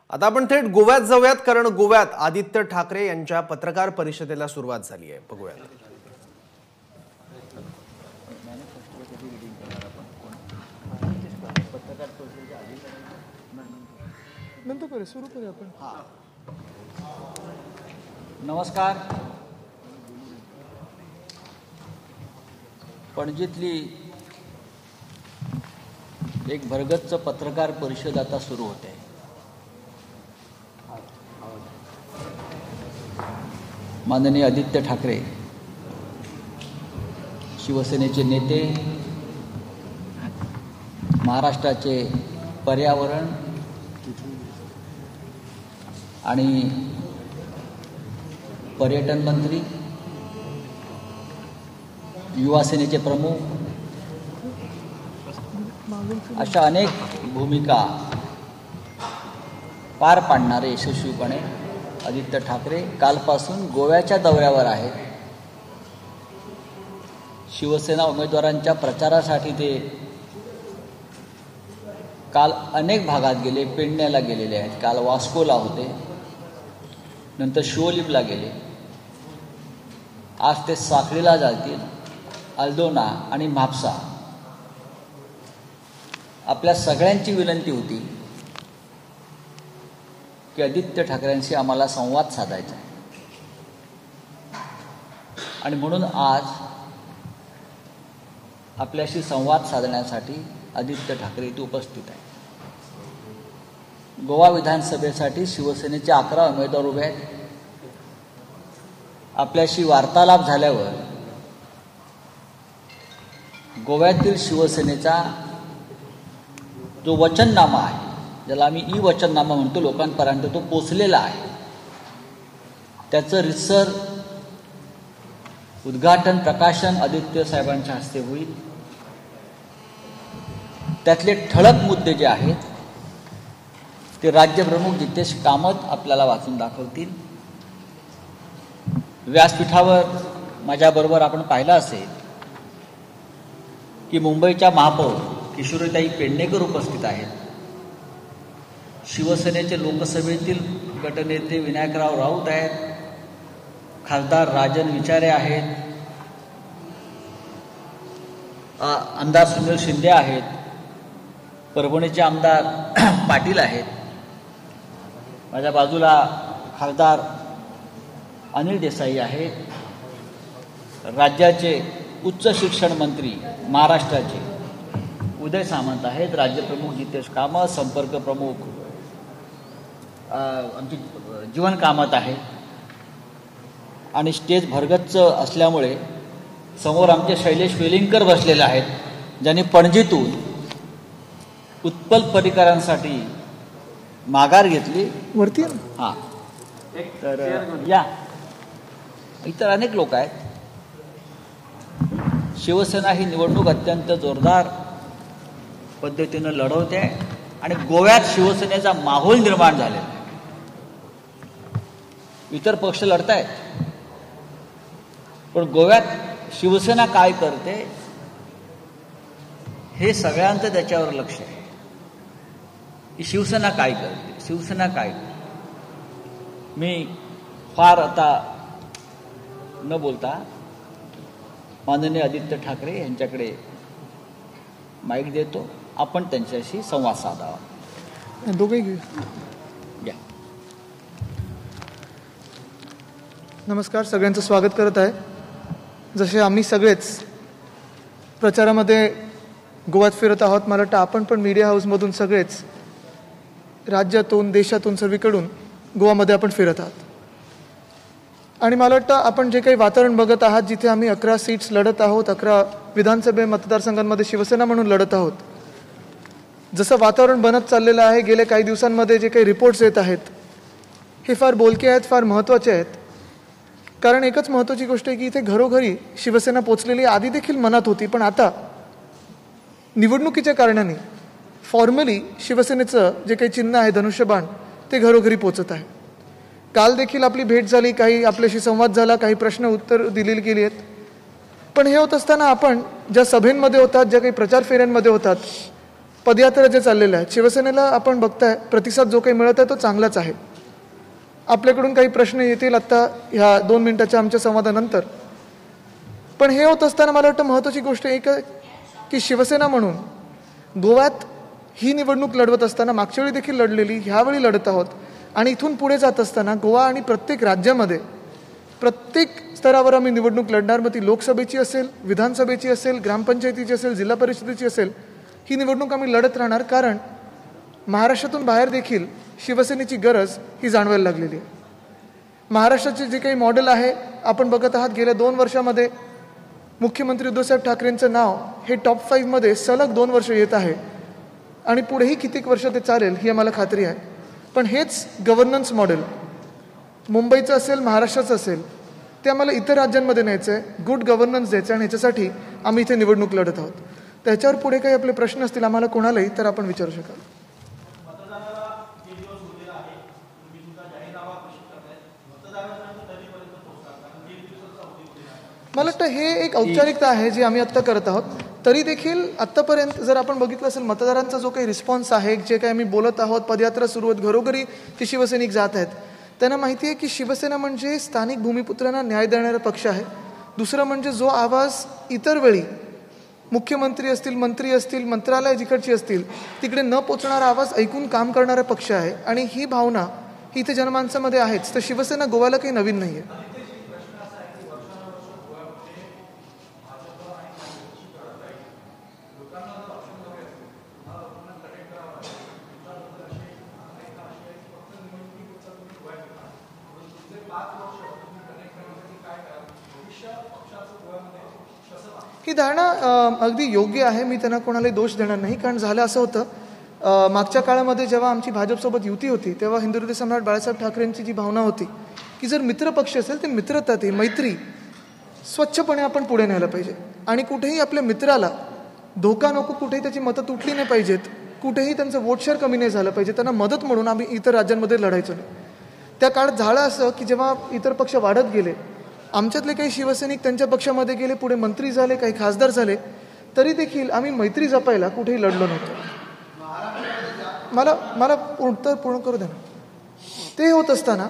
आता आपण थेट गोव्यात जाऊयात, कारण गोव्यात आदित्य ठाकरे यांच्या पत्रकार परिषदेला सुरुवात झाली आहे. बघूयात. नमस्कार. पणजीतली एक भरगच्च पत्रकार परिषद आता सुरू होते. माननीय आदित्य ठाकरे शिवसेनेचे नेते, महाराष्ट्राचे पर्यावरण आणि पर्यटन मंत्री, युवा सेनेचे प्रमुख, अशा अनेक भूमिका पार पाडणारे यशस्वीपणे आदित्य ठाकरे कालपासून गोव्याच्या दौऱ्यावर आहेत. शिवसेना उमेदवारांच्या प्रचारासाठी ते काल अनेक भागात गेले. पेडण्याला गेलेले आहेत, काल वास्कोला होते, नंतर शिवोलीमला गेले, आज ते साखळीला जातील, अल्दोना आणि म्हापसा. आपल्या सगळ्यांची विनंती होती की आदित्य ठाकरेंशी आम्हाला संवाद साधायचा आहे, आणि म्हणून आज आपल्याशी संवाद साधण्यासाठी आदित्य ठाकरे इथे उपस्थित आहे. गोवा विधानसभेसाठी शिवसेनेचे 11 उमेदवार उभे आहेत. आपल्याशी वार्तालाप झाल्यावर गोव्यातील शिवसेनेचा जो वचननामा आहे, ज्याला आम्ही वचननामा म्हणतो, लोकांपर्यंत तो पोचलेला आहे. त्याचं रितसर उद्घाटन, प्रकाशन आदित्य साहेबांच्या हस्ते होईल. त्यातले ठळक मुद्दे जे आहेत ते राज्यप्रमुख जितेश कामत आपल्याला वाचून दाखवतील. व्यासपीठावर माझ्याबरोबर आपण पाहिलं असेल की मुंबईच्या महापौर किशोरीताई पेडणेकर उपस्थित आहेत. शिवसेनेचे लोकसभेतील गटनेते विनायकराव राऊत आहेत, खासदार राजन विचारे आहेत, आमदार सुनील शिंदे आहेत, परभणीचे आमदार पाटील आहेत, माझ्या बाजूला खासदार अनिल देसाई आहेत, राज्याचे उच्च शिक्षण मंत्री महाराष्ट्राचे उदय सामंत आहेत, राज्यप्रमुख जितेश कामत, संपर्क प्रमुख आमची जीवन कामत आहे. आणि स्टेज भरगच्च असल्यामुळे समोर आमचे शैलेश वेलिंगकर बसलेले आहेत, ज्यांनी पणजीतून उत्पल परिकरांसाठी माघार घेतली. वरती हां, तर या इतर अनेक लोक आहेत. शिवसेना ही निवडणूक अत्यंत जोरदार पद्धतीनं लढवते आहे आणि गोव्यात शिवसेनेचा माहोल निर्माण झालेला आहे. इतर पक्ष लढतायत, पण गोव्यात शिवसेना काय करते हे सगळ्यांचं त्याच्यावर लक्ष आहे की शिवसेना काय करते, शिवसेना काय करते. मी फार आता न बोलता माननीय आदित्य ठाकरे यांच्याकडे माईक देतो. आपण त्यांच्याशी संवाद साधावा. दोघे घेऊया. नमस्कार, सगळ्यांचं स्वागत करत आहे. जसे आम्ही सगळेच प्रचारामध्ये गोव्यात फिरत आहोत, मला वाटतं आपण पण मीडिया हाऊसमधून सगळेच राज्यातून, देशातून, सर्वीकडून गोवामध्ये आपण फिरत आहात. आणि मला वाटतं आपण जे काही वातावरण बघत आहात, जिथे आम्ही 11 सीट्स लढत आहोत, 11 विधानसभे मतदारसंघांमध्ये शिवसेना म्हणून लढत आहोत, जसं वातावरण बनत चाललेलं आहे गेल्या काही दिवसांमध्ये, जे काही रिपोर्ट्स येत आहेत हे फार बोलके आहेत, फार महत्त्वाचे आहेत. कारण एकच महत्त्वाची गोष्ट आहे की इथे घरोघरी शिवसेना पोचलेली आधी देखील मनात होती, पण आता निवडणुकीच्या कारणाने फॉर्मली शिवसेनेचं जे काही चिन्ह आहे धनुष्यबाण, ते घरोघरी पोचत आहे. काल देखील आपली भेट झाली, काही आपल्याशी संवाद झाला, काही प्रश्न उत्तर दिलेली गेली आहेत. पण हे होत असताना आपण ज्या सभेंमध्ये होतात, ज्या काही प्रचार फेऱ्यांमध्ये होतात, पदयात्रा जे चाललेलं आहे, शिवसेनेला आपण बघताय प्रतिसाद जो काही मिळत आहे तो चांगलाच आहे. आपल्याकडून काही प्रश्न येतील आत्ता ह्या 2 मिनिटाच्या आमच्या संवादानंतर. पण हे होत असताना मला वाटतं महत्त्वाची गोष्ट एक आहे की शिवसेना म्हणून गोव्यात ही निवडणूक लढवत असताना मागच्या वेळी देखील लढलेली, ह्यावेळी लढत आहोत आणि इथून पुढे जात असताना गोवा आणि प्रत्येक राज्यामध्ये प्रत्येक स्तरावर आम्ही निवडणूक लढणार. मग ती लोकसभेची असेल, विधानसभेची असेल, ग्रामपंचायतीची असेल, जिल्हा परिषदेची असेल, ही निवडणूक आम्ही लढत राहणार. कारण महाराष्ट्रातून बाहेर देखील शिवसेनेची गरज ही जाणवायला लागलेली आहे. महाराष्ट्राचे जे काही मॉडेल आहे आपण बघत आहात, गेल्या 2 वर्षामध्ये मुख्यमंत्री उद्धवसाहेब ठाकरेंचं नाव हे टॉप 5 मध्ये सलग 2 वर्ष येत आहे आणि पुढेही कितीक वर्ष ते चालेल ही आम्हाला खात्री आहे. पण हेच गव्हर्नन्स मॉडेल मुंबईचं असेल, महाराष्ट्राचं असेल, ते आम्हाला इतर राज्यांमध्ये न्यायचं आहे, गुड गव्हर्नन्स द्यायचं आहे आणि ह्याच्यासाठी आम्ही इथे निवडणूक लढत आहोत. त्याच्यावर पुढे काही आपले प्रश्न असतील आम्हाला कोणालाही तर आपण विचारू शकाल. मला वाटतं हे एक औपचारिकता आहे जी आम्ही आत्ता करत आहोत. तरी देखील आत्तापर्यंत जर आपण बघितलं असेल मतदारांचा जो काही रिस्पॉन्स आहे, जे काही आम्ही बोलत आहोत, पदयात्रा सुरू होत, घरोघरी ते शिवसैनिक जात आहेत, त्यांना माहिती आहे की शिवसेना म्हणजे स्थानिक भूमिपुत्रांना न्याय देणारा पक्ष आहे. दुसरं म्हणजे जो आवाज इतर वेळी मुख्यमंत्री असतील, मंत्री असतील, मंत्रालय जिकडची असतील तिकडे न पोचणारा आवाज ऐकून काम करणारा पक्ष आहे आणि ही भावना ही इथे जनमानसामध्ये आहेच. तर शिवसेना गोव्याला काही नवीन नाही आहे. ही धारणा अगदी योग्य आहे. मी त्यांना कोणालाही दोष देणार नाही. कारण झालं असं होतं, मागच्या काळामध्ये जेव्हा आमची भाजपसोबत युती होती तेव्हा हिंदुहृदय सम्राट बाळासाहेब ठाकरेंची जी भावना होती की जर मित्रपक्ष असेल ते मित्रता, ती मैत्री स्वच्छपणे आपण पुढे न्यायला पाहिजे आणि कुठेही आपल्या मित्राला धोका नको, कुठेही त्याची मतं तुटली नाही पाहिजेत, कुठेही त्यांचं वोट शेअर कमी नाही झालं पाहिजे. त्यांना मदत म्हणून आम्ही इतर राज्यांमध्ये लढायचो नाही. त्या काळात झालं असं की जेव्हा इतर पक्ष वाढत गेले, आमच्यातले काही शिवसैनिक त्यांच्या पक्षामध्ये गेले, पुढे मंत्री झाले, काही खासदार झाले, तरी देखील आम्ही मैत्री जपायला कुठेही लढलो नव्हतो. मला उत्तर पूर्ण करू द्या ना. ते होत असताना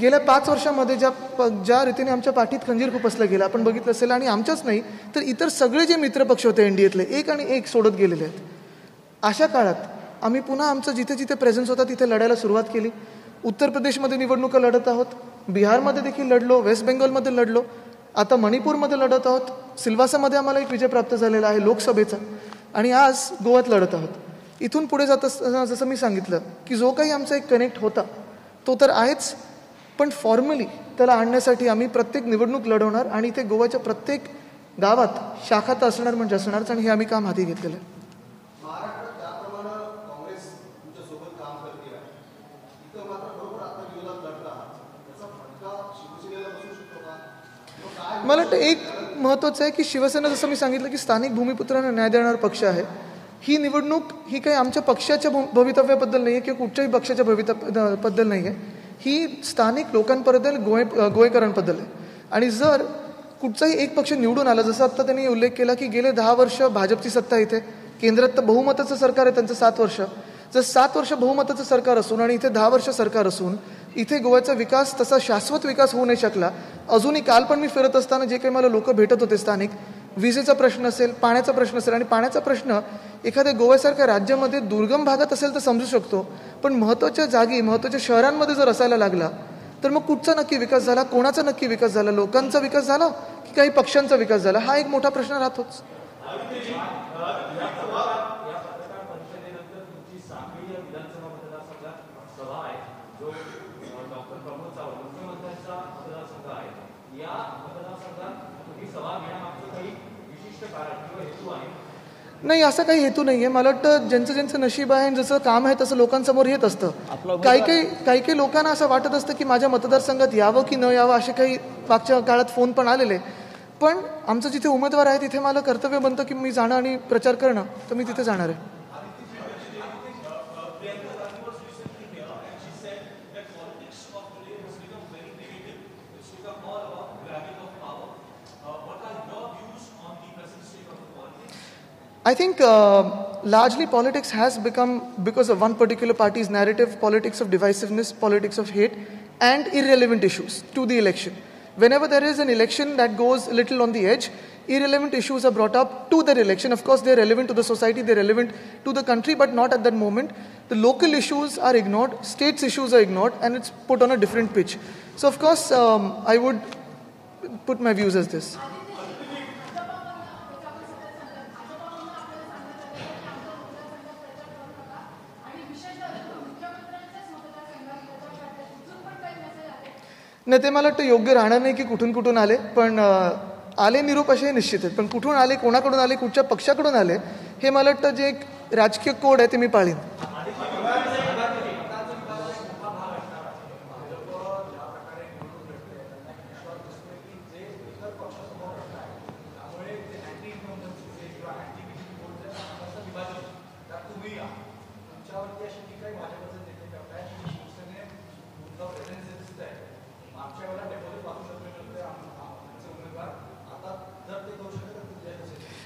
गेल्या 5 वर्षामध्ये ज्या रीतीने आमच्या पाठीत खंजीर खुपसलं गेलं आपण बघितलं असेल आणि आमच्याच नाही तर इतर सगळे जे मित्रपक्ष होते एनडीएतले एक आणि एक सोडत गेलेले आहेत. अशा काळात आम्ही पुन्हा आमचं जिथे जिथे प्रेझेन्स होता तिथे लढायला सुरुवात केली. उत्तर प्रदेशमध्ये निवडणुका लढत आहोत, बिहारमध्ये देखील लढलो, वेस्ट बेंगॉलमध्ये लढलो, आता मणिपूरमध्ये लढत आहोत, सिल्वासामध्ये आम्हाला एक विजय प्राप्त झालेला आहे लोकसभेचा आणि आज गोव्यात लढत आहोत. इथून पुढे जात असताना जसं मी सांगितलं की जो काही आमचा एक कनेक्ट होता तो तर आहेच, पण फॉर्मली त्याला आणण्यासाठी आम्ही प्रत्येक निवडणूक लढवणार आणि ते गोव्याच्या प्रत्येक गावात शाखा तर असणार म्हणजे असणारच आणि हे आम्ही काम हाती घेतलेलं आहे. मला वाटतं एक महत्त्वाचं आहे की शिवसेना जसं मी सांगितलं की स्थानिक भूमिपुत्रांना न्याय देणारा पक्ष आहे. ही निवडणूक ही काही आमच्या पक्षाच्या भवितव्याबद्दल नाही आहे किंवा कुठच्याही पक्षाच्या भवितव्याबद्दल नाही आहे. ही स्थानिक लोकांबद्दल गोवेकरांबद्दल आहे. आणि जर कुठचाही एक पक्ष निवडून आला, जसं आत्ता त्यांनी उल्लेख केला की गेले 10 वर्ष भाजपची सत्ता इथे, केंद्रात तर बहुमताचं सरकार आहे त्यांचं 7 वर्ष. जर 7 वर्ष बहुमताचं सरकार असून आणि इथे 10 वर्ष सरकार असून इथे गोव्याचा विकास तसा शाश्वत विकास होऊ नाही शकला. अजूनही काल पण मी फिरत असताना जे काही मला लोक भेटत होते स्थानिक, विजेचा प्रश्न असेल, पाण्याचा प्रश्न असेल, आणि पाण्याचा प्रश्न एखाद्या गोव्यासारख्या राज्यामध्ये दुर्गम भागात असेल तर समजू शकतो, पण महत्त्वाच्या जागी महत्त्वाच्या शहरांमध्ये जर असायला लागला तर मग कुठचा नक्की विकास झाला, कोणाचा नक्की विकास झाला, लोकांचा विकास झाला की काही पक्षांचा विकास झाला, हा एक मोठा प्रश्न राहतोच. नाही, असा काही हेतू नाही आहे. मला वाटतं ज्यांचं नशीब आहे, जसं काम आहे तसं लोकांसमोर येत असतं. काही लोकांना असं वाटत असतं की माझ्या मतदारसंघात यावं की न यावं, असे काही मागच्या काळात फोन पण आलेले. पण आमचं जिथे उमेदवार आहे तिथे मला कर्तव्य बनतं की मी जाणं आणि प्रचार करणं, तर मी तिथे जाणार आहे. I think largely politics has become, because of one particular party's narrative, politics of divisiveness, politics of hate, and irrelevant issues to the election. Whenever there is an election that goes a little on the edge, irrelevant issues are brought up to that election. Of course, they're relevant to the society, they're relevant to the country, but not at that moment. The local issues are ignored, states' issues are ignored, and it's put on a different pitch. So, of course, I would put my views as this. नाही, ते मला वाटतं योग्य राहणार नाही की कुठून कुठून आले, पण आले निरोप असे निश्चित आहेत, पण कुठून आले, कोणाकडून आले, कुठच्या पक्षाकडून आले, हे मला वाटतं जे एक राजकीय कोड आहे ते मी पाळीन.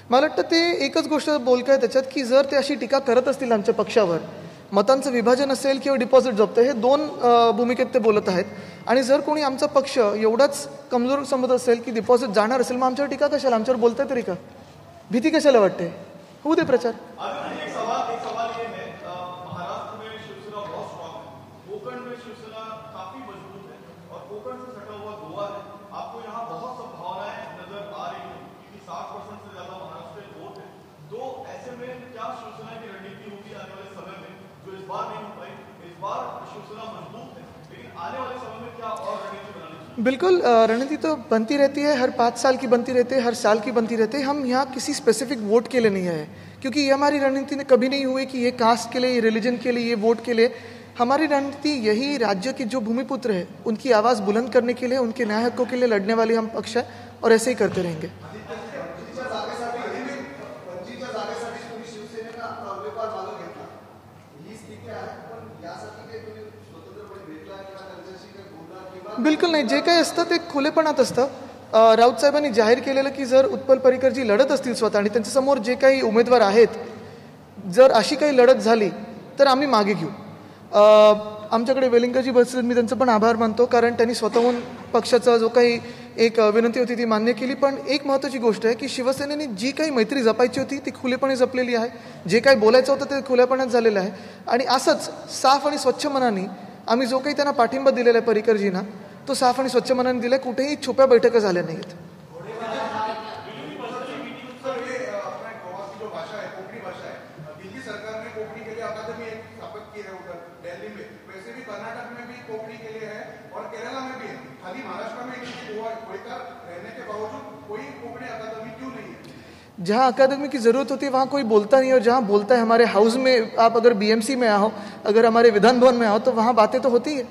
मला वाटतं ते एकच गोष्ट बोलक आहे त्याच्यात की जर ते अशी टीका करत असतील आमच्या पक्षावर, मतांचं विभाजन असेल किंवा डिपॉझिट जप्त, हे दोन भूमिकेत ते बोलत आहेत. आणि जर कोणी आमचा पक्ष एवढाच कमजोर समजत असेल की डिपॉझिट जाणार असेल, मग आमच्यावर टीका कशाला, आमच्यावर बोलताय तरी का, भीती कशाला वाटते, होऊ दे प्रचार. बिल्कुल, रणनीति तो बनती रहती है, हर 5 साल की बनती रहती है, हर साल की बनती रहती है. हम यहाँ किसी स्पेसिफिक वोट के लिए नहीं आए, क्योंकि ये हमारी रणनीति कभी नहीं हुई कि ये कास्ट के लिए, ये रिलीजन के लिए, ये वोट के लिए. हमारी रणनीति यही राज्य के जो भूमिपुत्र है उनकी आवाज़ बुलंद करने के लिए, उनके न्याय हकों के लिए लड़ने वाले हम पक्ष है, और ऐसे ही करते रहेंगे. बिलकुल नाही, जे काही असतं ते खुलेपणात असतं. राऊत साहेबांनी जाहीर केलेलं की जर उत्पल परिकरजी लढत असतील स्वतः आणि त्यांच्यासमोर जे काही उमेदवार आहेत, जर अशी काही लढत झाली तर आम्ही मागे घेऊ. आमच्याकडे वेलिंगरजी बसले, मी त्यांचं पण आभार मानतो, कारण त्यांनी स्वतःहून पक्षाचा जो काही एक विनंती होती ती मान्य केली. पण एक महत्त्वाची गोष्ट आहे की शिवसेनेने जी काही मैत्री जपायची होती ती खुलेपणे जपलेली आहे, जे काही बोलायचं होतं ते खुलेपणात झालेलं आहे. आणि असंच साफ आणि स्वच्छ मनाने आम्ही जो काही त्यांना पाठिंबा दिलेला आहे परिकरजींना, तो साफ आणि स्वच्छ मनाने दिलाय, कुठेही छुप्या बैठका झाल्या नाहीत. जहाँ अकादमी की ज़रूरत होती है वहाँ कोई बोलता नहीं, और जहाँ बोलता है, हमारे हाउस में आप अगर बीएमसी में आओ, अगर हमारे विधान भवन में आओ, तो वहाँ बातें तो होती है.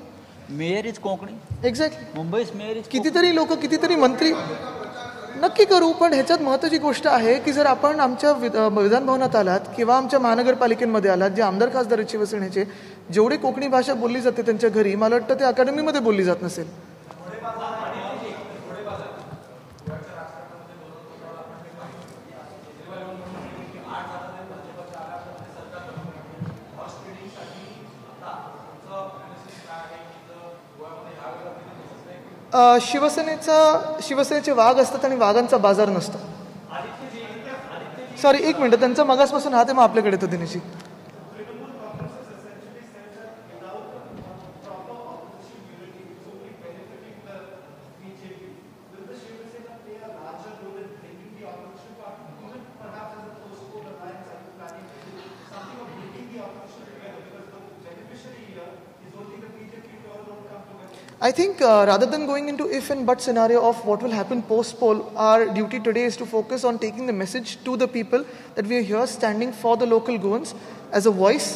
Mayor is Konkani, exactly. मुंबईच मेयर इज, कितीतरी लोक, कितीतरी मंत्री नक्की करू, पण ह्याच्यात महत्त्वाची गोष्ट आहे की जर आपण आमच्या विधान भवनात आलात किंवा आमच्या महानगरपालिकेमध्ये आलात, जे आमदार खासदार आहेत शिवसेनेचे, जेवढे कोकणी भाषा बोलली जाते त्यांच्या घरी, मला वाटतं ते अकादमीमध्ये बोलली जात नसेल. शिवसेनेचे वाघ असतात आणि वाघांचा बाजार नसतो. सॉरी, एक मिनिट, त्यांचा मगासपासून हात आहे, मग आपल्याकडे येतो दिनेशी. I think rather than going into if and but scenario of what will happen post-poll, our duty today is to focus on taking the message to the people that we are here standing for the local Goans as a voice.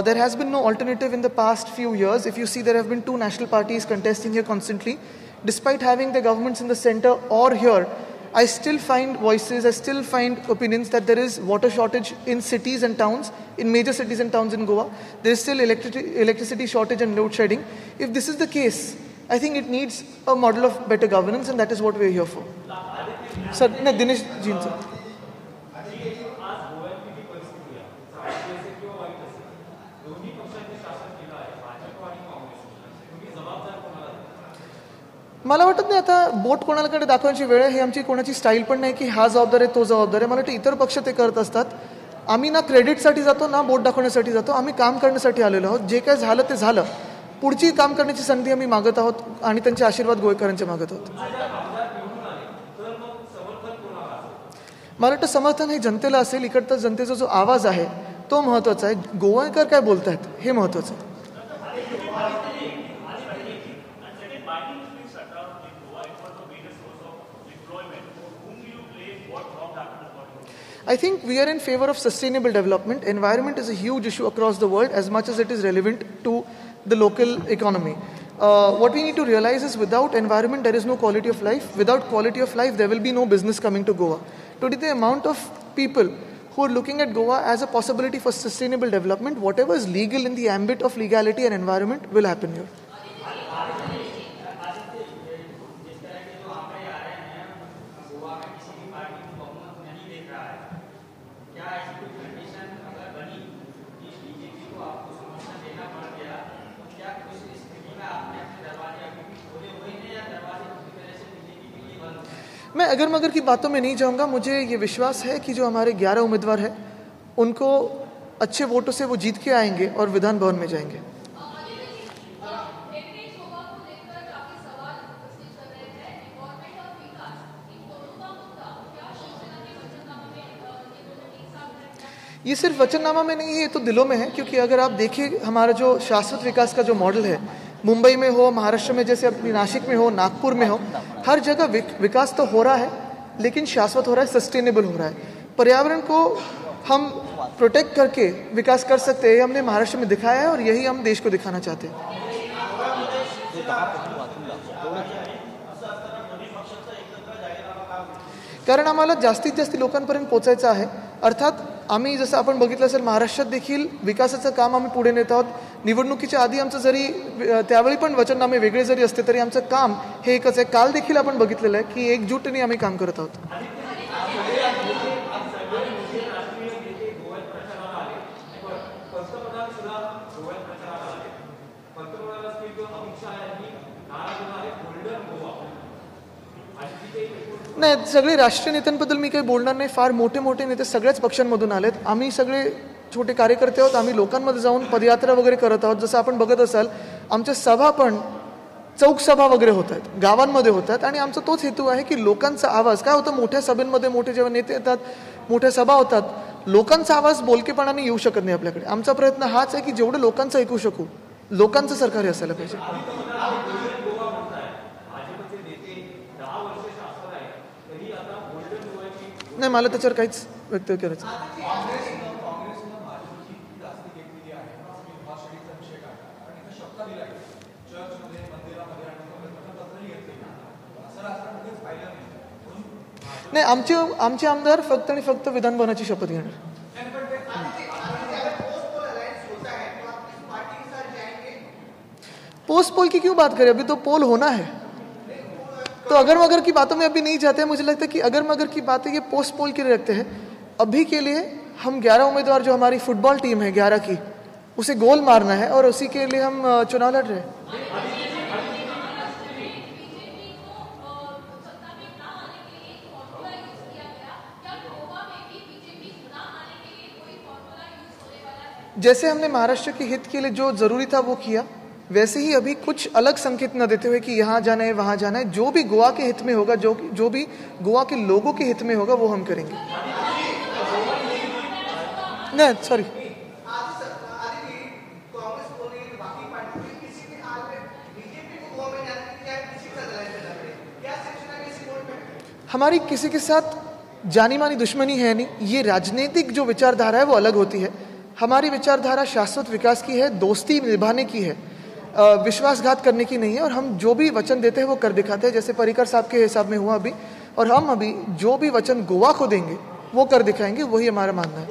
There has been no alternative in the past few years. If you see, there have been 2 national parties contesting here constantly. Despite having the governments in the center or here, I still find voices, I still find opinions that there is water shortage in cities and towns, in major cities and towns in Goa. There is still electricity shortage and load shedding. If this is the case, I think it needs a model of better governance, and that is what we are here for. Sir, Dinesh ji, sir. मला वाटत नाही आता बोट कोणाकडे दाखवण्याची वेळ आहे, ही आमची कोणाची स्टाईल पण नाही की हा जबाबदार आहे तो जबाबदार आहे. मला वाटतं इतर पक्ष ते करत असतात. आम्ही ना क्रेडिटसाठी जातो ना बोट दाखवण्यासाठी जातो. आम्ही काम करण्यासाठी आलेलो आहोत. जे काय झालं ते झालं. पुढची काम करण्याची संधी आम्ही मागत आहोत आणि त्यांचे आशीर्वाद गोवेकरांचे मागत आहोत. मला वाटतं समर्थन हे जनतेला असेल. इकडचा जनतेचा जो आवाज आहे तो महत्त्वाचा आहे. गोवेकर काय बोलत आहेत हे महत्त्वाचं आहे. I think we are in favor of sustainable development. Environment is a huge issue across the world as much as it is relevant to the local economy. What we need to realize is without environment there is no quality of life. Without quality of life there will be no business coming to Goa. Today the amount of people who are looking at Goa as a possibility for sustainable development, whatever is legal in the ambit of legality and environment will happen here. मैं अगर मगर की बातों में नहीं जाऊंगा. मुझे ये विश्वास है कि जो हमारे 11 उम्मीदवार हैं उनको अच्छे वोटों से वो जीत के आएंगे और विधान भवन में जाएंगे. ये सिर्फ वचननामा में नहीं है, ये तो दिलों में है. क्योंकि अगर आप देखिए हमारा जो शाश्वत विकास का जो मॉडल है, मुंबई में हो, महाराष्ट्र में जैसे अपनी नासिक में हो, नागपुर में हो, हर जगह विकास तो हो रहा है लेकिन शाश्वत हो रहा है, सस्टेनेबल हो रहा है. पर्यावरण को हम प्रोटेक्ट करके विकास कर सकते हैं, हमने महाराष्ट्र में दिखाया है और यही हम देश को दिखाना चाहते हैं. कारण आम्हाला जास्तीत जास्त लोकांपर्यंत पोहोचायचं आहे. अर्थात आम्ही जसं आपण बघितलं असेल महाराष्ट्रात देखील विकासाचं काम आम्ही पुढे नेत आहोत. निवडणुकीच्या आधी आमचं जरी त्यावेळी पण वचननामे वेगळे जरी असते तरी आमचं काम हे एकच आहे. काल देखील आपण बघितलेलं आहे की एकजुटीने आम्ही काम करत आहोत. नाही, सगळे राष्ट्रीय नेत्यांबद्दल मी काही बोलणार नाही. फार मोठे मोठे नेते सगळ्याच पक्षांमधून आलेत. आम्ही सगळे छोटे कार्यकर्ते आहोत. आम्ही लोकांमध्ये जाऊन पदयात्रा वगैरे करत आहोत. जसं आपण बघत असाल आमच्या सभा पण चौक सभा वगैरे होत आहेत, गावांमध्ये होत आहेत. आणि आमचा तोच हेतू आहे की लोकांचा आवाज काय होतं, मोठ्या सभेमध्ये मोठे जेव्हा नेते येतात, मोठ्या सभा होतात, लोकांचा आवाज बोलकेपणाने येऊ शकत नाही आपल्याकडे. आमचा प्रयत्न हाच आहे की जेवढं लोकांचं ऐकू शकू, लोकांचं सरकार हे असायला पाहिजे. नाही, मला त्याच्यावर काहीच व्यक्त करायचं. नाही, आमचे आमदार फक्त आणि फक्त विधान भवनाची शपथ घेणार. पोस्ट पोल की क्यों बात करें, अभी तो पोल होना है. तो अगर मगर की बातों में अभी नहीं जाते हैं. मुझे लगता है कि अगर मगर की बातें ये पोस्ट पोल के लिए रखते हैं. अभी के लिए हम 11 उम्मीदवार जो हमारी फुटबॉल टीम है 11 की, उसे गोल मारना है और उसी के लिए हम चुनाव लड़ रहे हैं. जैसे हमने महाराष्ट्र के हित के लिए जो जरूरी था वो किया, वैसे ही अभी कुछ अलग संकेत न देते हुए कि यहाँ जाना है वहाँ जाना है. जो भी गोवा के हित में होगा, जो भी गोवा के लोगों के हित में होगा वो हम करेंगे. नहीं, सॉरी. हमारी किसी के साथ जानी मानी दुश्मनी है नहीं. ये राजनीतिक जो विचारधारा है वो अलग होती है. हमारी विचारधारा शाश्वत विकास की है, दोस्ती निभाने की है, विश्वासघात करने की नहीं है. और हम जो भी वचन देते हैं वो कर दिखाते हैं. जैसे पर्रिकर साहब के हिसाब में हुआ अभी, और हम अभी जो भी वचन गोवा को देंगे वो कर दिखाएंगे. वही हमारा मानना है.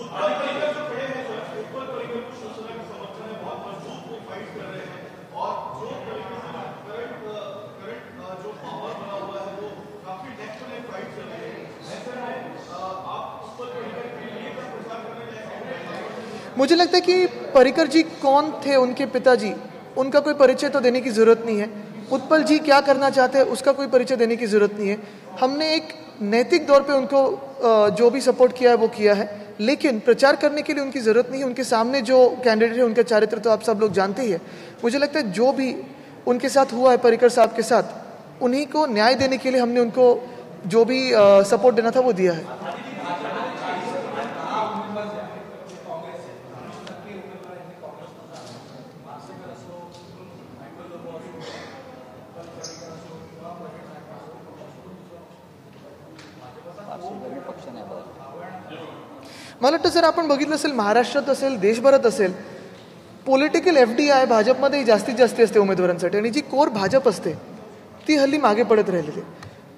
मुझे लगता है कि पर्रिकर जी कौन थे, उनके पिताजी, उनका कोई परिचय तो देने की जरूरत नहीं है. उत्पल जी क्या करना चाहते हैं उसका कोई परिचय देने की ज़रूरत नहीं है। हमने एक नैतिक तौर पे उनको जो भी सपोर्ट किया है वो किया है, लेकिन प्रचार करने के लिए उनकी ज़रूरत नहीं है। उनके सामने जो कैंडिडेट है उनका चरित्र तो आप सब लोग जानते ही है। मुझे लगता है जो भी उनके साथ हुआ है पर्रिकर साहब के साथ, उन्हीं को न्याय देने के लिए हमने उनको जो भी सपोर्ट देना था वो दिया है। मला वाटतं जर आपण बघितलं असेल महाराष्ट्रात असेल देशभरात असेल, पॉलिटिकल FDI भाजपमध्ये जास्तीत जास्त असते उमेदवारांसाठी, आणि जी कोर भाजप असते ती हल्ली मागे पडत राहिलेली.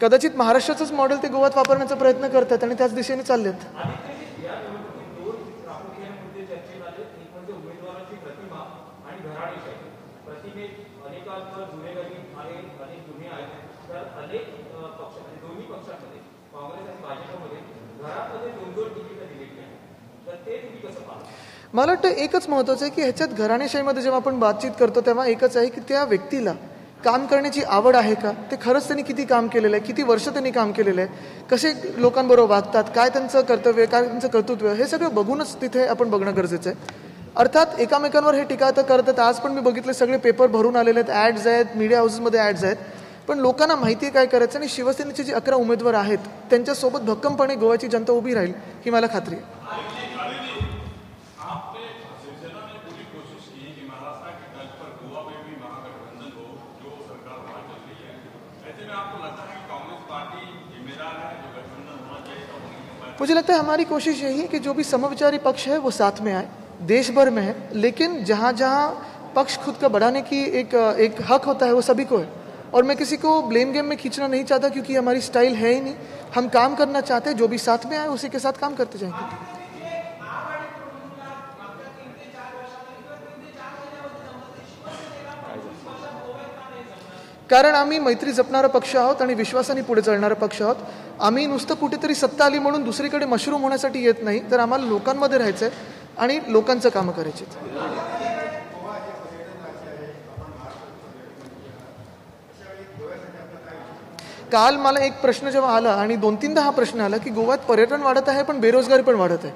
कदाचित महाराष्ट्राचंच मॉडेल ते गोव्यात वापरण्याचा प्रयत्न करतात आणि त्याच दिशेने चाललेत. मला वाटतं एकच महत्त्वाचं आहे की ह्याच्यात घराणेशाहीमध्ये जेव्हा आपण बातचीत करतो तेव्हा एकच आहे की त्या व्यक्तीला काम करण्याची आवड आहे का, ते खरंच त्यांनी किती काम केलेलं आहे, किती वर्ष त्यांनी काम केलेलं आहे, कसे लोकांबरोबर वागतात, काय त्यांचं कर्तव्य, काय त्यांचं कर्तृत्व, हे सगळं बघूनच तिथे आपण बघणं गरजेचं आहे. अर्थात एकामेकांवर हे टीका तर करतात. आज पण मी बघितले सगळे पेपर भरून आलेले आहेत, ॲड्स आहेत, मीडिया हाऊसेसमध्ये ॲड्स आहेत, पण लोकांना माहिती आहे काय करायचं. आणि शिवसेनेचे जे 11 उमेदवार आहेत त्यांच्यासोबत भक्कमपणे गोव्याची जनता उभी राहील ही मला खात्री आहे. मुझे लगता है हमारी कोशिश यही है कि जो भी समविचारी पक्ष है वो साथ में आए, देश भर में है, लेकिन जहाँ जहाँ पक्ष खुद का बढ़ाने की एक हक होता है वो सभी को है. और मैं किसी को ब्लेम गेम में खींचना नहीं चाहता क्योंकि हमारी स्टाइल है ही नहीं. हम काम करना चाहते हैं, जो भी साथ में आए उसी के साथ काम करते जाएंगे. कारण आम्ही मैत्री जपणारा पक्ष आहोत आणि विश्वासाने पुढे चालणारा पक्ष आहोत. आम्ही नुसतं कुठेतरी सत्ता आली म्हणून दुसरीकडे मशरूम होण्यासाठी येत नाही, तर आम्हाला लोकांमध्ये राहायचं आहे आणि लोकांचं कामं करायची. काल मला एक प्रश्न जेव्हा आला आणि 2-3दा हा प्रश्न आला की गोव्यात पर्यटन वाढत आहे पण बेरोजगारी पण वाढत आहे,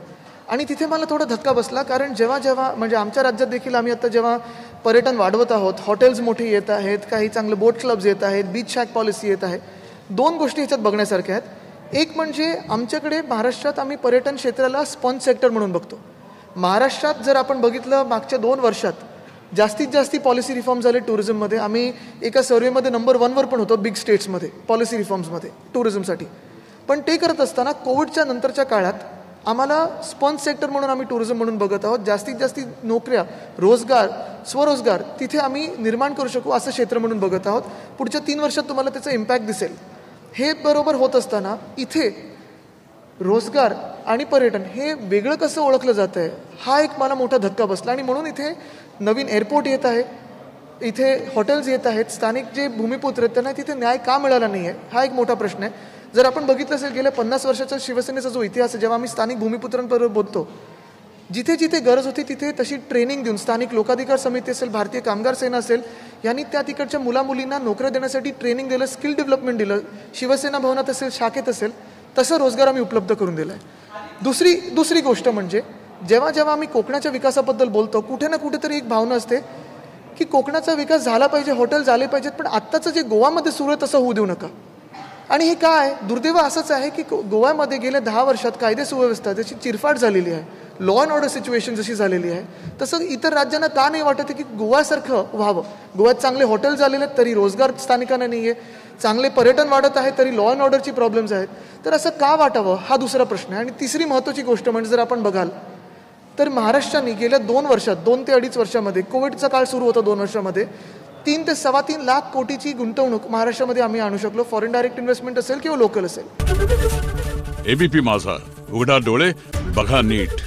आणि तिथे मला थोडा धक्का बसला. कारण जेव्हा म्हणजे आमच्या राज्यात देखील आम्ही आता जेव्हा पर्यटन वाढवत आहोत, हॉटेल्स मोठे येत आहेत, काही चांगले बोट क्लब्स येत आहेत, बीच शॅक पॉलिसी येत आहे, 2 गोष्टी ह्याच्यात बघण्यासारख्या आहेत. एक म्हणजे आमच्याकडे महाराष्ट्रात आम्ही पर्यटन क्षेत्राला स्पॉन्ज सेक्टर म्हणून बघतो. महाराष्ट्रात जर आपण बघितलं मागच्या 2 वर्षात जास्तीत जास्त पॉलिसी रिफॉर्म झाले टुरिझममध्ये. आम्ही एका सर्वेमध्ये नंबर 1वर पण होतो बिग स्टेट्समध्ये पॉलिसी रिफॉर्म्समध्ये टुरिझमसाठी. पण ते करत असताना कोविडच्या नंतरच्या काळात आम्हाला स्पॉन्ज सेक्टर म्हणून आम्ही टुरिझम म्हणून बघत आहोत. जास्तीत जास्त नोकऱ्या, रोजगार, स्वरोजगार तिथे आम्ही निर्माण करू शकू असं क्षेत्र म्हणून बघत आहोत. पुढच्या 3 वर्षात तुम्हाला त्याचा इम्पॅक्ट दिसेल. हे बरोबर होत असताना इथे रोजगार आणि पर्यटन हे वेगळं कसं ओळखलं जातं आहे, हा एक मला मोठा धक्का बसला. आणि म्हणून इथे नवीन एअरपोर्ट येत आहे, इथे हॉटेल्स येत आहेत, स्थानिक जे भूमिपुत्र आहेत त्यांना तिथे न्याय का मिळाला नाही आहे हा एक मोठा प्रश्न आहे. जर आपण बघितलं असेल गेल्या 50 वर्षाचा शिवसेनेचा जो इतिहास आहे, जेव्हा आम्ही स्थानिक भूमिपुत्रांबरोबर बोलतो, जिथे जिथे गरज होती तिथे तशी ट्रेनिंग देऊन स्थानिक लोकाधिकार समिती असेल, भारतीय कामगार सेना असेल, यांनी त्या तिकडच्या मुलामुलींना नोकऱ्या देण्यासाठी ट्रेनिंग दिलं, स्किल डेव्हलपमेंट दिलं. शिवसेना भवनात असेल, शाखेत असेल, तसं रोजगार आम्ही उपलब्ध करून दिला आहे. दुसरी गोष्ट म्हणजे जेव्हा आम्ही कोकणाच्या विकासाबद्दल बोलतो, कुठे ना कुठेतरी एक भावना असते की कोकणाचा विकास झाला पाहिजे, हॉटेल झाले पाहिजेत, पण आत्ताचं जे गोवामध्ये सुरू आहे तसं होऊ देऊ नका. आणि हे काय दुर्दैव असंच आहे की गोव्यामध्ये गेल्या 10 वर्षात कायदे सुव्यवस्था त्याची चिरफाड झालेली आहे, लॉ अँड ऑर्डर सिच्युएशन जशी झालेली आहे, तसं इतर राज्यांना का नाही वाटत की गोव्यासारखं व्हावं. गोव्यात चांगले हॉटेल झालेले आहेत तरी रोजगार स्थानिकांना नाही आहे, चांगले पर्यटन वाढत आहे तरी लॉ अँड ऑर्डरची प्रॉब्लेम्स आहेत. तर असं का वाटावं हा दुसरा प्रश्न आहे. आणि तिसरी महत्त्वाची गोष्ट म्हणजे जर आपण बघाल तर महाराष्ट्राने गेल्या 2 वर्षात 2 ते 2.5 वर्षामध्ये, कोविडचा काळ सुरू होता 2 वर्षामध्ये, 3 ते 3.25 लाख कोटीची गुंतवणूक महाराष्ट्रामध्ये आम्ही आणू शकलो. फॉरेन डायरेक्ट इन्व्हेस्टमेंट असेल किंवा लोकल असेल. एबीपी माझा, उघडा डोळे बघा नीट.